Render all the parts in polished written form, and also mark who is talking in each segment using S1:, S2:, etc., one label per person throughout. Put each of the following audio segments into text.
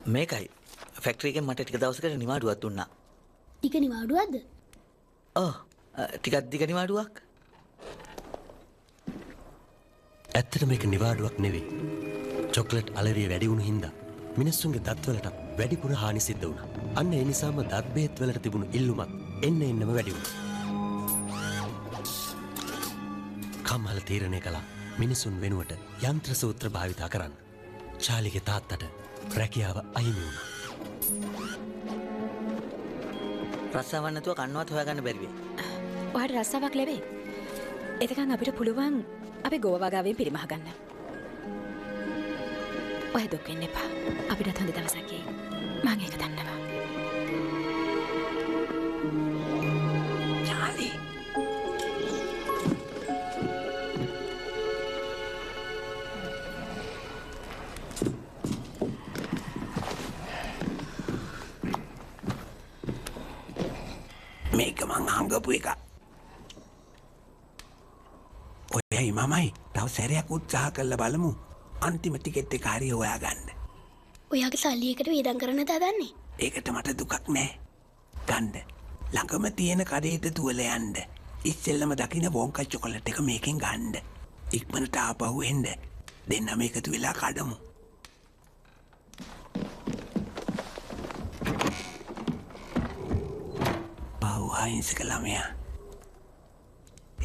S1: මේකයි ෆැක්ටරි එකෙන් මට ටික දවසකට නිවාඩුවක් දුන්නා.
S2: ටික නිවාඩුවක්ද?
S1: ඔව් ටිකක් දිග නිවාඩුවක්.
S3: ඇත්තට මේක නිවාඩුවක් නෙවෙයි. චොක්ලට් අලර්ජිය වැඩි වුණු හින්දා මිනිස්සුන්ගේ දත්වලට වැඩිපුර හානි සිද්ධ වුණා. අන්න ඒ නිසාම දත් බෙහෙත් වලට තිබුණු ඉල්ලුමත් එන්නම වැඩි වුණා. කම්හල තීරණය කළා මිනිසුන් වෙනුවට යන්ත්‍ර සූත්‍ර භාවිතා කරන්න. චාලිගේ තාත්තට රැකියාව අහිමි වුණා.
S1: රස්සාවක් නැතුව කන්නවත් හොයාගන්න බැරි වෙයි.
S4: ඔයාලට රස්සාවක් ලැබෙයි. එතකන් අපිට පුළුවන් අපි ගෝවා වගාවෙන් පිරිමහ ගන්න. ඔය දුක් වෙන්න එපා. අපිට හොඳ දවසක් එයි. මම ඒක දන්නවා.
S1: චාලි
S5: මේක මං හංගපු එක. ඔයයි මමයි තව සැරයක් උත්සාහ කරලා බලමු. අන්තිම ටිකට් එක හරිය හොයාගන්න.
S2: ඔයාගේ සල්ලි එකට වේදම් කරන්න දාන්නේ.
S5: ඒකට මට දුකක් නෑ. ගන්න. ළඟම තියෙන කඩේට දුවලා යන්න. ඉස්සෙල්ලම දකින්න වොන්කා චොකලට් එක මේකෙන් ගන්න. ඉක්මනට ආපහු එන්න. දෙන්නම එකතු වෙලා කඩමු. අහිංසක ළමයා.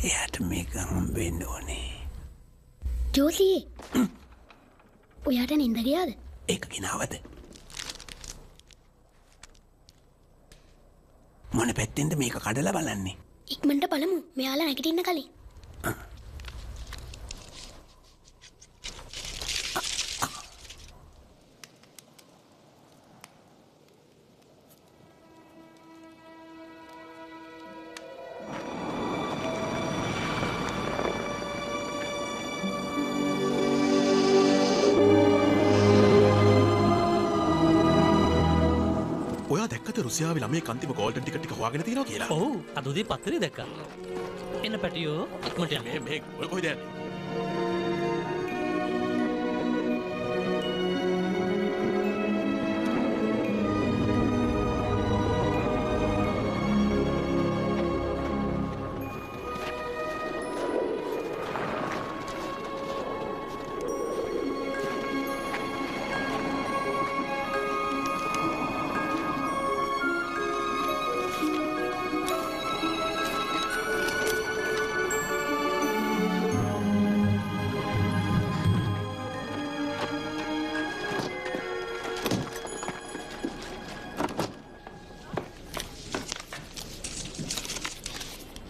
S5: එයාට මේක හම්බෙන්න ඕනේ.
S2: ජෝසි ඔයාට නින්ද ගියාද?
S5: ඒක ගෙනාවද? මොන පැත්තෙන්ද මේක කඩලා බලන්නේ?
S2: ඉක්මනට බලමු. මෙයාලා නැගිටින්න කලින්.
S6: රුසියාවේ ළමයි කන්තිම ගෝල්ඩන් ටිකට් එක හොයාගෙන තියෙනවා කියලා.
S7: ඔව් අද උදේ පත්තරේ දැක්කා. එන්න පැටියෝ ඉක්මනට යන්න.
S6: මේ ඔය කොහෙද යන්නේ?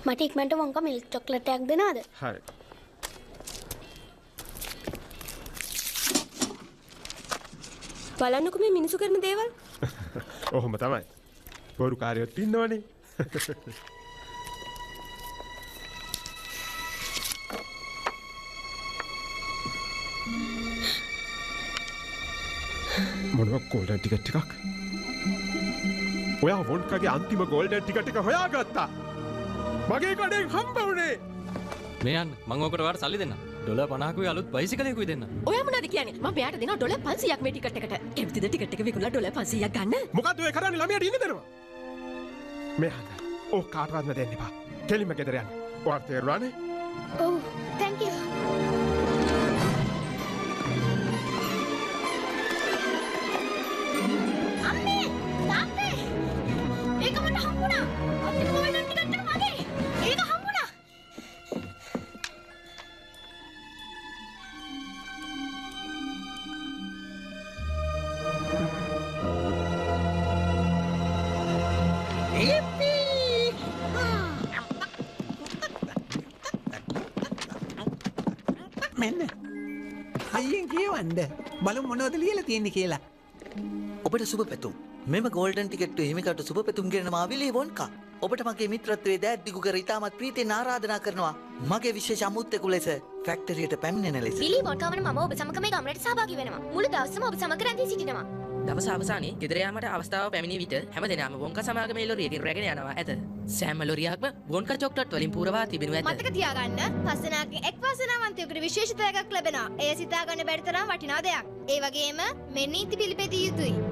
S2: මට ඉක්මනට වොන්කා මිල්ක් චොක්ලට් එකක් දෙනවද?
S6: හරි.
S4: බලන්නකෝ මේ මිනිසු කරන දේවල්.
S6: ඔහොම තමයි. බොරු කාර්යයක් ඉන්නවනේ. මොනවා ගෝල්ඩන් ටිකට් එකක්? ඔයා වොන්කාගේ අන්තිම ගෝල්ඩන් ටිකට් එක හොයාගත්තා. මගේ කඩෙන් හම්බ වුණේ.
S7: මේ යන්න මම ඔකට ඔයාලට සල්ලි දෙන්නම්. $50කුයි අලුත් බයිසිකලයකුයි දෙන්න.
S4: ඔයා මොනවද කියන්නේ? මම මෙයාට දෙනවා $500ක් මේ ටිකට් එකට. එවිටද ටිකට් එක විකුණලා $500ක් ගන්න?
S6: මොකද්ද ඔය කරන්නේ? ළමයාට ඉන්න දෙනවා. මේ හඳ. ඔය කාටවත් දෙන්න එපා. කෙලින්ම ගෙදර යන්න. ඔයාට තේරුණානේ?
S2: ඔව් thank you. අම්මේ තාත්තේ ඒක මට හම්බුණා. අපි ගෝල්ඩන් ටිකට් එක මගේ. ඒක හම්බුණා.
S5: මෙන්න. අයියෙන් කියවන්න. බලමු මොනවද ලියලා තියෙන්නේ කියලා.
S1: ඔබට සුබ පැතුම්. මෙම ගෝල්ඩන් ටිකට් හිමිකට සුබ පැතුම් ගෙන මා විලි වොන්කා. ඔබට මගේ මිත්‍රත්වයේ දෑත් දිගු කර ඉතාමත් ප්‍රීතියෙන් ආරාධනා කරනවා. මගේ විශේෂ අමුත්තෙකු ලෙස ෆැක්ටරියට පැමිණෙන ලෙස.
S2: විලි වොන්කාවන මම ඔබ සමග මේ ගමනට සහභාගී වෙනවා. මුළු දවසම ඔබ සමග රැඳී සිටිනවා.
S8: දවස අවසානයේ ගෙදර යාමට අවස්ථාව පැමිණි විට හැමදෙනාම වොන්කා සමාගමේ ලොරියකින් රැගෙන යනවා ඇත. සෑම ලොරියක්ම වොන්කා චොක්ලට් වලින් පුරවා තිබෙනු ඇත.
S2: මතක තියාගන්න පස්සනාගේ එක් වාසනාවන්තයෙකුට විශේෂ දෙයක් ලැබෙනවා. එය සිතා ගන්න බැරි තරම් වටිනා දෙයක්. ඒ වගේම මේ නීති පිළිපැදිය යුතුයි.